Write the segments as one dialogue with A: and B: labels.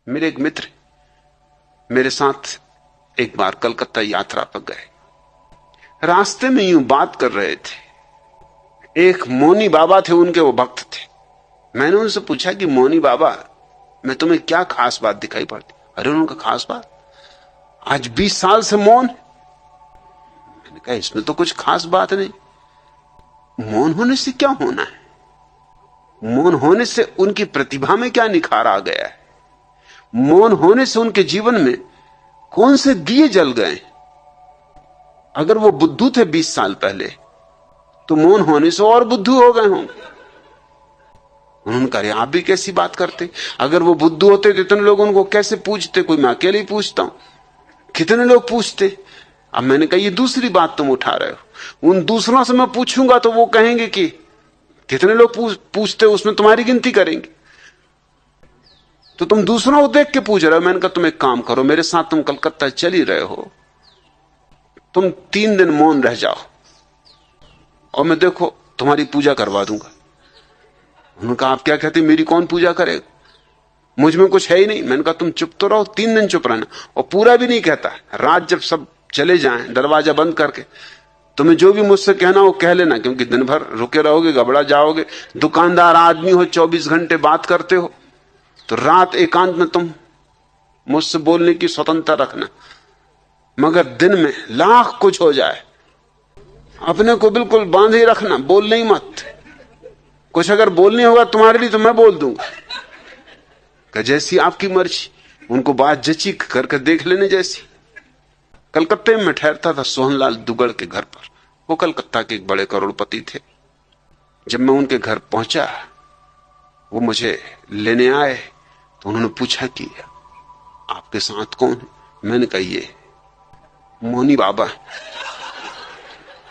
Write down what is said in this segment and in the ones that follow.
A: मेरे एक मित्र मेरे साथ एक बार कलकत्ता यात्रा पर गए। रास्ते में यूं बात कर रहे थे। एक मौनी बाबा थे, उनके वो भक्त थे। मैंने उनसे पूछा कि मौनी बाबा, मैं तुम्हें क्या खास बात दिखाई पड़ती? अरे उनका खास बात, आज 20 साल से मौन। मैंने कहा इसमें तो कुछ खास बात नहीं। मौन होने से क्या होना है? मौन होने से उनकी प्रतिभा में क्या निखार आ गया है? मौन होने से उनके जीवन में कौन से दिए जल गए? अगर वो बुद्धू थे 20 साल पहले, तो मौन होने से और बुद्धू हो गए होंगे। उन्होंने कहा आप भी कैसी बात करते? अगर वो बुद्धू होते तो इतने लोग उनको कैसे पूछते? कोई मैं अकेले ही पूछता हूं, कितने लोग पूछते। अब मैंने कहा ये दूसरी बात तुम उठा रहे हो। उन दूसरों से मैं पूछूंगा तो वो कहेंगे कि कितने लोग पूछते, उसमें तुम्हारी गिनती करेंगे। तो तुम दूसरों को देख के पूछ रहे हो। मैंने कहा तुम एक काम करो, मेरे साथ तुम कलकत्ता चल ही रहे हो, तुम 3 दिन मौन रह जाओ और मैं देखो तुम्हारी पूजा करवा दूंगा। उन्होंने कहा आप क्या कहते, मेरी कौन पूजा करेगा? मुझ में कुछ है ही नहीं। मैंने कहा तुम चुप तो रहो, 3 दिन चुप रहना। और पूरा भी नहीं कहता। रात जब सब चले जाएं दरवाजा बंद करके, तुम्हें जो भी मुझसे कहना हो कह लेना, क्योंकि दिन भर रुके रहोगे, घबरा जाओगे। दुकानदार आदमी हो, 24 घंटे बात करते हो, तो रात एकांत में तुम मुझसे बोलने की स्वतंत्रता रखना। मगर दिन में लाख कुछ हो जाए, अपने को बिल्कुल बांध ही रखना, बोलने ही मत। कुछ अगर बोलने होगा तुम्हारे लिए तो मैं बोल दूंगा कि जैसी आपकी मर्जी। उनको बात जची करके देख लेने जैसी। कलकत्ते में ठहरता था सोहनलाल दुगड़ के घर पर। वो कलकत्ता के एक बड़े करोड़पति थे। जब मैं उनके घर पहुंचा, वो मुझे लेने आए तो उन्होंने पूछा कि आपके साथ कौन है? मैंने कहा ये मौनी बाबा।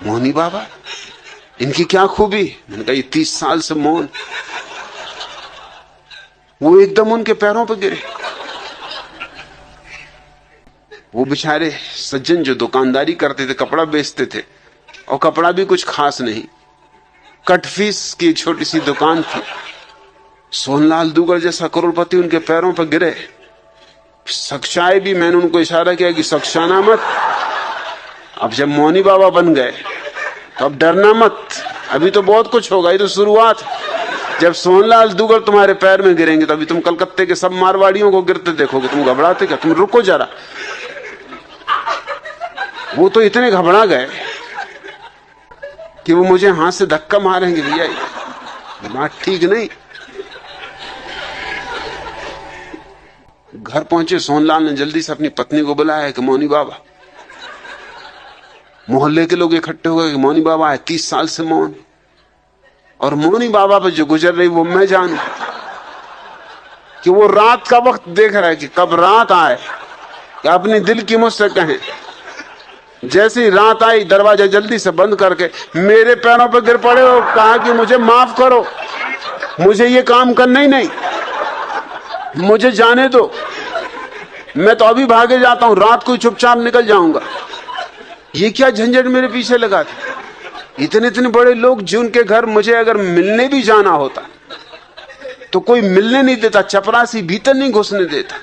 A: मौनी बाबा, इनकी क्या खूबी? मैंने कहा ये 30 साल से मौन। वो एकदम उनके पैरों पर गिरे। वो बेचारे सज्जन जो दुकानदारी करते थे, कपड़ा बेचते थे, और कपड़ा भी कुछ खास नहीं, कटफीस की छोटी सी दुकान थी। सोहनलाल दुगड़ जैसा करोड़पति उनके पैरों पर गिरे। सख्शाए भी। मैंने उनको इशारा किया कि सख्शाना मत। अब जब मौनी बाबा बन गए तो अब डरना मत, अभी तो बहुत कुछ होगा, ये तो शुरुआत। जब सोहनलाल दुगड़ तुम्हारे पैर में गिरेंगे तो अभी तुम कलकत्ते के सब मारवाड़ियों को गिरते देखोगे, तुम घबराते क्या? तुम रुको जरा। वो तो इतने घबरा गए कि वो मुझे हाथ से धक्का मारेंगे, भैया बात ठीक नहीं। घर पहुंचे, सोहनलाल ने जल्दी से अपनी पत्नी को बुलाया कि मौनी बाबा। मोहल्ले के लोग इकट्ठे हो गए कि मौनी बाबा है, 30 साल से मौन। और मौनी बाबा पर जो गुजर रही वो मैं जानू कि वो रात का वक्त देख रहा है कि कब रात आए कि अपने दिल की मुझसे कहें। जैसे ही रात आई, दरवाजा जल्दी से बंद करके मेरे पैरों पर गिर पड़े और कहा कि मुझे माफ करो, मुझे ये काम करना ही नहीं, मुझे जाने दो, मैं तो अभी भागे जाता हूं, रात को चुपचाप निकल जाऊंगा। ये क्या झंझट मेरे पीछे लगा था? इतने इतने बड़े लोग जिनके घर मुझे अगर मिलने भी जाना होता तो कोई मिलने नहीं देता, चपरासी भीतर नहीं घुसने देता,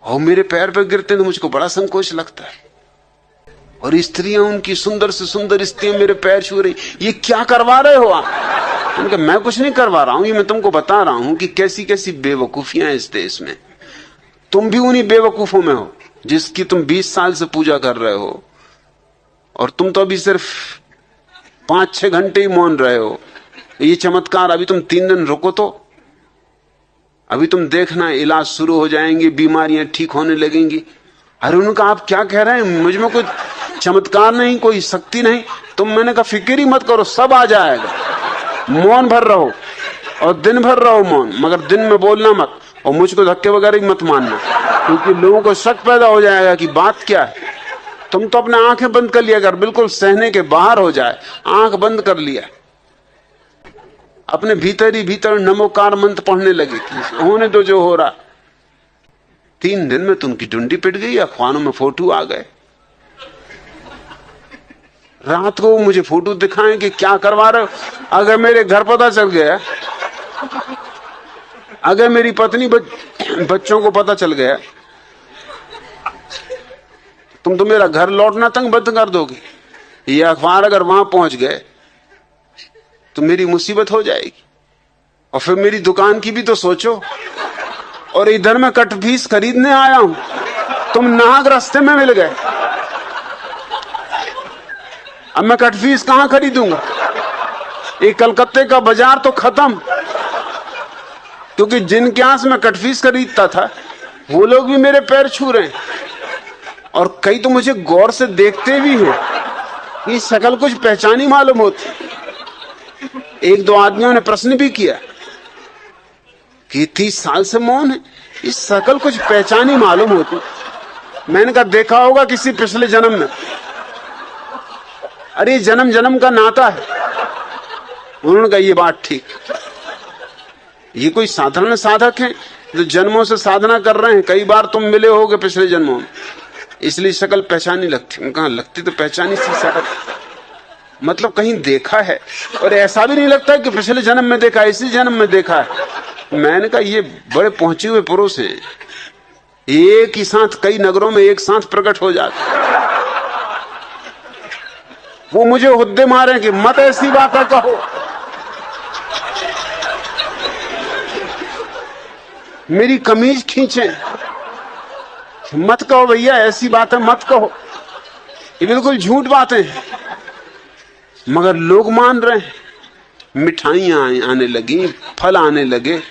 A: और मेरे पैर पर गिरते तो मुझको बड़ा संकोच लगता है। और स्त्रियां, उनकी सुंदर से सुंदर स्त्रियां मेरे पैर छू रही। ये क्या करवा रहे हो आप? उनका मैं कुछ नहीं करवा रहा हूं, ये मैं तुमको बता रहा हूं कि कैसी कैसी बेवकूफियां इस देश में। तुम भी उन्हीं बेवकूफों में हो जिसकी तुम 20 साल से पूजा कर रहे हो, और तुम तो अभी सिर्फ 5-6 घंटे ही मौन रहे हो। ये चमत्कार, अभी तुम 3 दिन रुको तो अभी तुम देखना इलाज शुरू हो जाएंगे, बीमारियां ठीक होने लगेंगी। अरे उनका आप क्या कह रहे हैं? मुझ में कोई चमत्कार नहीं, कोई शक्ति नहीं। तुम, मैंने कहा फिक्र ही मत करो, सब आ जाएगा। मौन भर रहो और दिन भर रहो मौन, मगर दिन में बोलना मत, और मुझको धक्के वगैरह मत मानना, क्योंकि लोगों को शक पैदा हो जाएगा कि बात क्या है। तुम तो अपने आंखें बंद कर लिया, अगर बिल्कुल सहने के बाहर हो जाए, आंख बंद कर लिया, अपने भीतर ही भीतर नमोकार मंत्र पढ़ने लगे कि होने दो जो हो रहा। 3 दिन में तुमकी डुंडी पिट गई, अखबारों में फोटो आ गए। रात को मुझे फोटो दिखाएं कि क्या करवा रहे हो। अगर मेरे घर पता चल गया अगर मेरी पत्नी बच्चों को पता चल गया, तुम तो मेरा घर लौटना तंग बंद कर दोगे। ये अखबार अगर वहां पहुंच गए तो मेरी मुसीबत हो जाएगी। और फिर मेरी दुकान की भी तो सोचो। और इधर मैं कट फीस खरीदने आया हूं, तुम नाहक रास्ते में मिल गए। अब मैं कट फीस कहां खरीदूंगा? ये कलकत्ते का बाजार तो खत्म, क्योंकि जिनके यहां से मैं कट फीस खरीदता था वो लोग भी मेरे पैर छू रहे हैं। और कई तो मुझे गौर से देखते भी हैं, ये शकल कुछ पहचानी मालूम होती। एक दो आदमियों ने प्रश्न भी किया कि 30 साल से मौन है, इस शकल कुछ पहचानी मालूम होती। मैंने कहा देखा होगा किसी पिछले जन्म में। अरे जन्म जन्म का नाता है। उन्होंने कहा ये बात ठीक। ये कोई साधारण साधक है जो जन्मों से साधना कर रहे हैं? कई बार तुम मिले होगे पिछले जन्मों में, इसलिए शक्ल पहचानी लगती। कहा लगती तो पहचानी सी शक्ल, मतलब कहीं देखा है। और ऐसा भी नहीं लगता कि पिछले जन्म में देखा, इसी जन्म में देखा है। मैंने कहा ये बड़े पहुंचे हुए पुरुष हैं, एक ही साथ कई नगरों में एक साथ प्रकट हो जाते। वो मुझे हुद्दे मारे कि मत ऐसी बातें कहो, मेरी कमीज खींचे, मत कहो भैया ऐसी बातें मत कहो, ये बिल्कुल झूठ बातें हैं। मगर लोग मान रहे हैं। मिठाइयां आने लगी, फल आने लगे,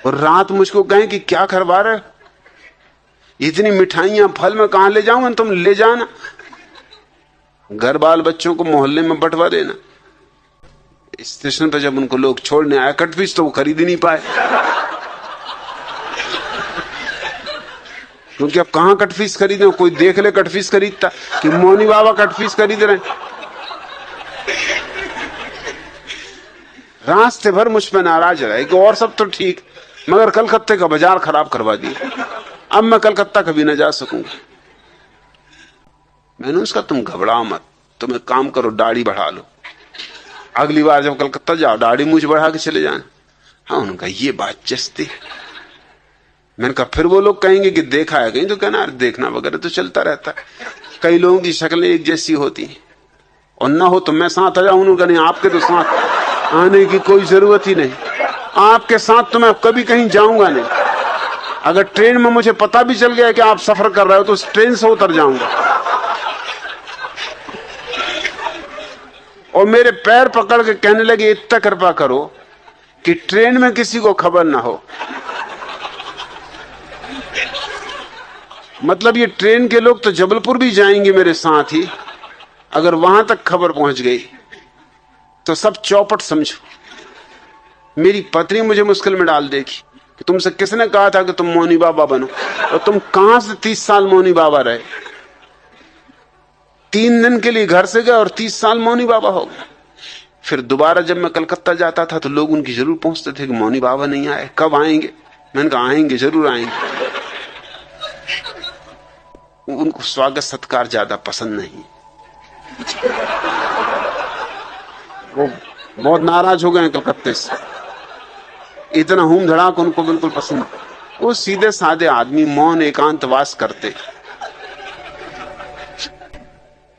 A: और रात मुझको कहें कि क्या करवा रहे हो, इतनी मिठाइयां फल में कहां ले जाऊंगा? तुम ले जाना, घर बाल बच्चों को मोहल्ले में बंटवा देना। स्टेशन पर जब उनको लोग छोड़ने आए कट फीस, तो वो खरीद ही नहीं पाए, क्योंकि अब कहां कट फीस खरीदे? कोई देख ले कट फीस खरीदता कि मौनी बाबा कट फीस खरीद रहे हैं। रास्ते भर मुझ पर नाराज रहे कि और सब तो ठीक, मगर कलकत्ते का बाजार खराब करवा दिया। अब मैं कलकत्ता कभी न जा सकूंगा। मैंने उसका तुम घबराओ मत, तुम एक काम करो, दाढ़ी बढ़ा लो, अगली बार जब कलकत्ता जाओ दाढ़ी मूछ बढ़ा के चले जाना। हाँ, उनका ये बात जस्ती। मैंने कहा फिर वो लोग कहेंगे कि देखा है कहीं, तो कहना देखना वगैरह तो चलता रहता है, कई लोगों की शक्लें एक जैसी होती हैं, और ना हो तो मैं साथ आ जाऊं। उन्होंने कहा नहीं, आपके तो साथ आने की कोई जरूरत ही नहीं, आपके साथ तो मैं कभी कहीं जाऊंगा नहीं। अगर ट्रेन में मुझे पता भी चल गया कि आप सफर कर रहे हो तो उस ट्रेन से उतर जाऊंगा, और मेरे पैर पकड़ के कहने लगे इतना कृपा करो कि ट्रेन में किसी को खबर ना हो। मतलब ये ट्रेन के लोग तो जबलपुर भी जाएंगे मेरे साथ ही, अगर वहां तक खबर पहुंच गई तो सब चौपट समझो। मेरी पत्नी मुझे मुश्किल में डाल देगी कि तुमसे किसने कहा था कि तुम मौनी बाबा बनो, और तुम कहां से 30 साल मौनी बाबा रहे? 3 दिन के लिए घर से गए और 30 साल मौनी बाबा हो गए। फिर दोबारा जब मैं कलकत्ता जाता था तो लोग उनकी जरूर पूछते थे कि मौनी बाबा नहीं आए, कब आएंगे? मैंने कहा आएंगे, जरूर आएंगे। उनको स्वागत सत्कार ज्यादा पसंद नहीं, वो बहुत नाराज हो गए कलकत्ते से, इतना हूम धड़ाक उनको बिल्कुल पसंद। वो सीधे साधे आदमी, मौन एकांतवास करते।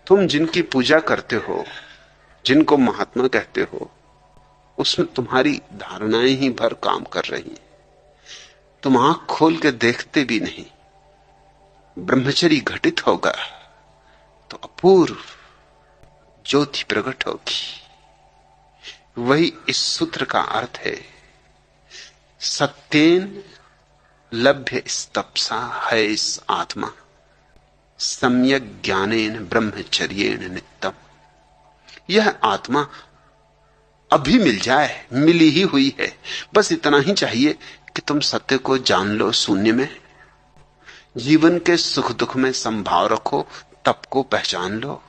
A: तुम जिनकी पूजा करते हो, जिनको महात्मा कहते हो, उसमें तुम्हारी धारणाएं ही भर काम कर रही हैं। तुम आंख खोल के देखते भी नहीं। ब्रह्मचर्य घटित होगा तो अपूर्व ज्योति प्रकट होगी। वही इस सूत्र का अर्थ है, सत्येन लभ्य स्तप्सा है इस आत्मा, सम्यक ज्ञानेन ब्रह्मचर्येण नित्यम। यह आत्मा अभी मिल जाए, मिली ही हुई है, बस इतना ही चाहिए कि तुम सत्य को जान लो। शून्य में जीवन के सुख दुख में संभाव रखो, तप को पहचान लो,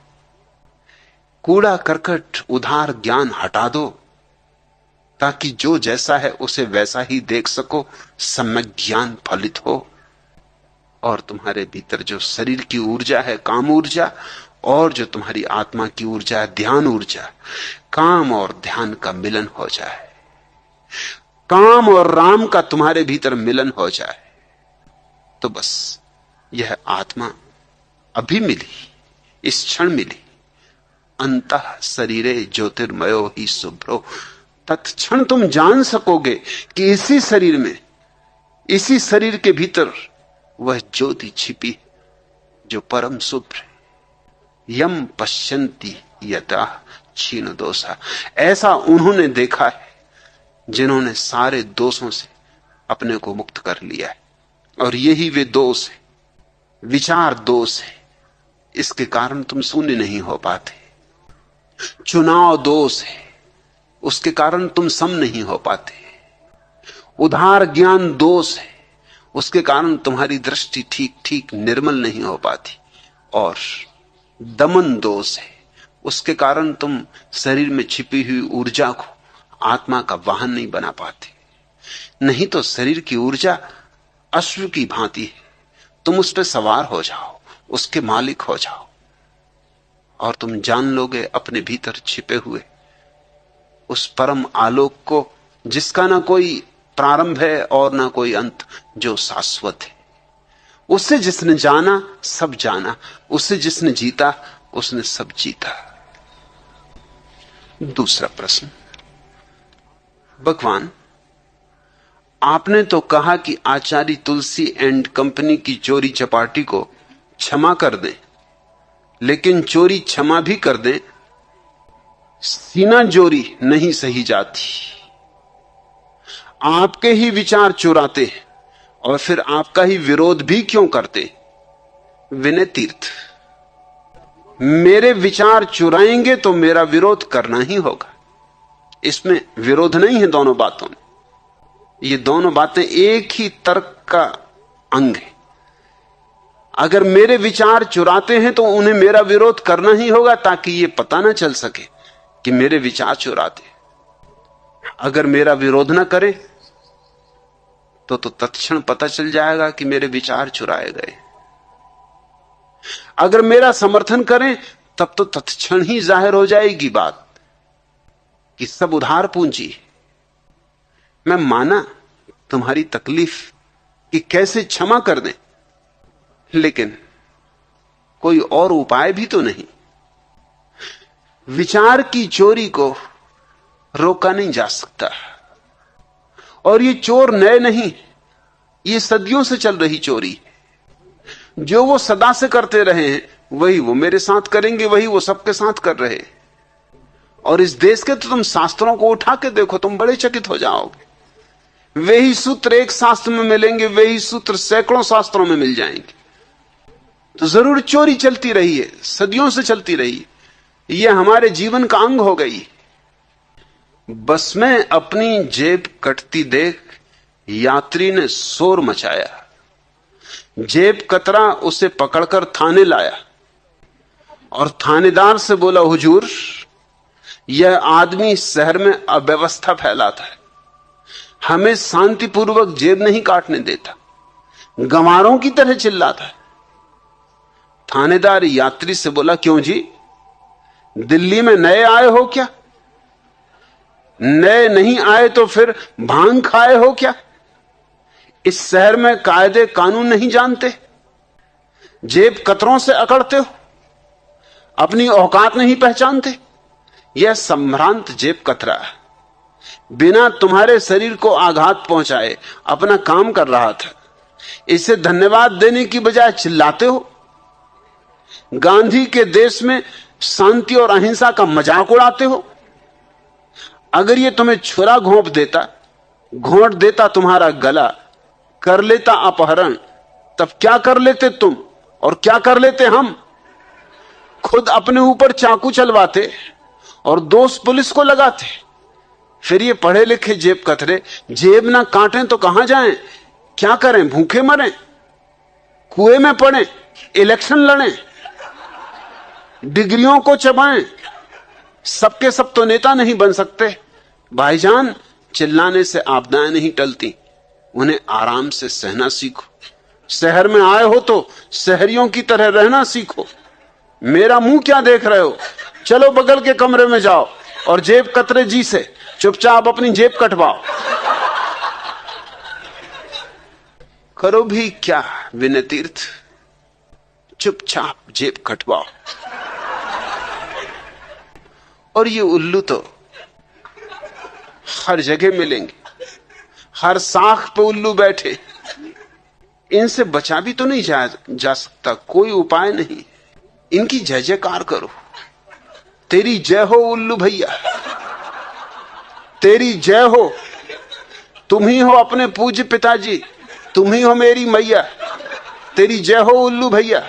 A: कूड़ा करकट उधार ज्ञान हटा दो, ताकि जो जैसा है उसे वैसा ही देख सको, सम्यक ज्ञान फलित हो, और तुम्हारे भीतर जो शरीर की ऊर्जा है, काम ऊर्जा, और जो तुम्हारी आत्मा की ऊर्जा है, ध्यान ऊर्जा, काम और ध्यान का मिलन हो जाए। काम और राम का तुम्हारे भीतर मिलन हो जाए तो बस यह आत्मा अभी मिली, इस क्षण मिली। अंतः शरीरे ज्योतिर्मयो ही शुभ्रो। तत्क्षण तुम जान सकोगे कि इसी शरीर में, इसी शरीर के भीतर वह ज्योति छिपी है जो परम शुभ्र है। यम पश्यन्ति यथा क्षीण दोषा। ऐसा उन्होंने देखा है जिन्होंने सारे दोषों से अपने को मुक्त कर लिया है। और यही वे दोष है, विचार दोष है, इसके कारण तुम शून्य नहीं हो पाते। चुनाव दोष है, उसके कारण तुम सम नहीं हो पाते। उधार ज्ञान दोष है, उसके कारण तुम्हारी दृष्टि ठीक ठीक निर्मल नहीं हो पाती। और दमन दोष है, उसके कारण तुम शरीर में छिपी हुई ऊर्जा को आत्मा का वाहन नहीं बना पाते। नहीं तो शरीर की ऊर्जा अश्व की भांति है, तुम उस पर सवार हो जाओ, उसके मालिक हो जाओ, और तुम जान लोगे अपने भीतर छिपे हुए उस परम आलोक को, जिसका ना कोई प्रारंभ है और ना कोई अंत, जो शाश्वत है। उससे जिसने जाना सब जाना, उससे जिसने जीता उसने सब जीता। दूसरा प्रश्न, भगवान आपने तो कहा कि आचार्य तुलसी एंड कंपनी की चोरी चपाटी को क्षमा कर दें, लेकिन चोरी क्षमा भी कर दें, सीना चोरी नहीं सही जाती। आपके ही विचार चुराते हैं और फिर आपका ही विरोध भी क्यों करते? विनय तीर्थ, मेरे विचार चुराएंगे तो मेरा विरोध करना ही होगा। इसमें विरोध नहीं है दोनों बातों में। ये दोनों बातें एक ही तर्क का अंग है। अगर मेरे विचार चुराते हैं तो उन्हें मेरा विरोध करना ही होगा, ताकि ये पता ना चल सके कि मेरे विचार चुराते। अगर मेरा विरोध ना करें तो तत्क्षण पता चल जाएगा कि मेरे विचार चुराए गए। अगर मेरा समर्थन करें तब तो तत्क्षण ही जाहिर हो जाएगी बात कि सब उधार पूंजी। मैं माना तुम्हारी तकलीफ कि कैसे क्षमा कर दें, लेकिन कोई और उपाय भी तो नहीं। विचार की चोरी को रोका नहीं जा सकता। और ये चोर नए नहीं, ये सदियों से चल रही चोरी। जो वो सदा से करते रहे हैं वही वो मेरे साथ करेंगे, वही वो सबके साथ कर रहे। और इस देश के तो तुम शास्त्रों को उठा के देखो, तुम बड़े चकित हो जाओगे। वही सूत्र एक शास्त्र में मिलेंगे, वही सूत्र सैकड़ों शास्त्रों में मिल जाएंगे। तो जरूर चोरी चलती रही है, सदियों से चलती रही है। यह हमारे जीवन का अंग हो गई। बस में अपनी जेब कटती देख यात्री ने शोर मचाया। जेब कतरा उसे पकड़कर थाने लाया और थानेदार से बोला, हुजूर यह आदमी शहर में अव्यवस्था फैलाता है, हमें शांतिपूर्वक जेब नहीं काटने देता, गंवारों की तरह चिल्लाता है। थानेदार यात्री से बोला, क्यों जी, दिल्ली में नए आए हो क्या? नए नहीं आए तो फिर भांग खाए हो क्या? इस शहर में कायदे कानून नहीं जानते? जेब कतरों से अकड़ते हो? अपनी औकात नहीं पहचानते? यह संभ्रांत जेब कतरा बिना तुम्हारे शरीर को आघात पहुंचाए अपना काम कर रहा था। इसे धन्यवाद देने की बजाय चिल्लाते हो। गांधी के देश में शांति और अहिंसा का मजाक उड़ाते हो। अगर ये तुम्हें छुरा घोंट देता तुम्हारा गला, कर लेता अपहरण, तब क्या कर लेते तुम और क्या कर लेते हम? खुद अपने ऊपर चाकू चलवाते और दोष पुलिस को लगाते। फिर ये पढ़े लिखे जेब कतरे जेब ना काटें तो कहां जाएं? क्या करें? भूखे मरें, कुएं में पड़ें, इलेक्शन लड़ें, डिग्रियों को चबाएं? सबके सब तो नेता नहीं बन सकते। भाईजान, चिल्लाने से आपदाएं नहीं टलती, उन्हें आराम से सहना सीखो। शहर में आए हो तो शहरियों की तरह रहना सीखो। मेरा मुंह क्या देख रहे हो? चलो बगल के कमरे में जाओ और जेब कतरे जी से चुपचाप अपनी जेब कटवाओ। करो भी क्या विनय तीर्थ, चुपचाप जेब कटवाओ। और ये उल्लू तो हर जगह मिलेंगे, हर साख पे उल्लू बैठे। इनसे बचा भी तो नहीं जा सकता, कोई उपाय नहीं। इनकी जय जयकार करो, तेरी जय हो उल्लू भैया, तेरी जय हो। तुम ही हो अपने पूज्य पिताजी, तुम ही हो मेरी मैया, तेरी जय हो उल्लू भैया।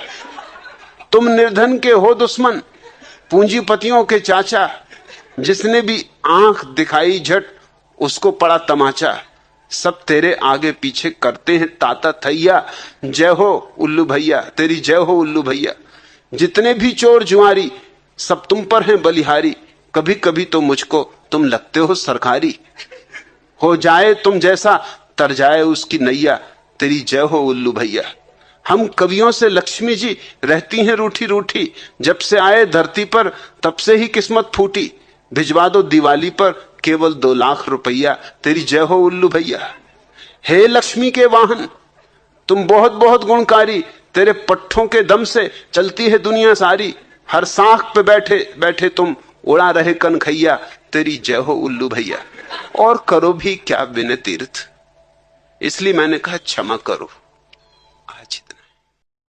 A: तुम निर्धन के हो दुश्मन, पूंजीपतियों के चाचा, जिसने भी आंख दिखाई झट उसको पड़ा तमाचा। सब तेरे आगे पीछे करते हैं ताता थैया। जय हो उल्लू भैया, तेरी जय हो उल्लू भैया। जितने भी चोर जुआरी सब तुम पर हैं बलिहारी। कभी कभी तो मुझको तुम लगते हो सरकारी। हो जाए तुम जैसा तर जाए उसकी नैया, तेरी जय हो उल्लू भैया। हम कवियों से लक्ष्मी जी रहती हैं रूठी रूठी, जब से आए धरती पर तब से ही किस्मत फूटी। भिजवा दो दिवाली पर केवल 2 लाख रुपया, तेरी जय हो उल्लू भैया। हे लक्ष्मी के वाहन, तुम बहुत बहुत गुणकारी, तेरे पट्ठों के दम से चलती है दुनिया सारी। हर सांख पे बैठे बैठे तुम उड़ा रहे कनखैया, तेरी जय हो उल्लू भैया। और करो भी क्या विनय तीर्थ, इसलिए मैंने कहा क्षमा करो।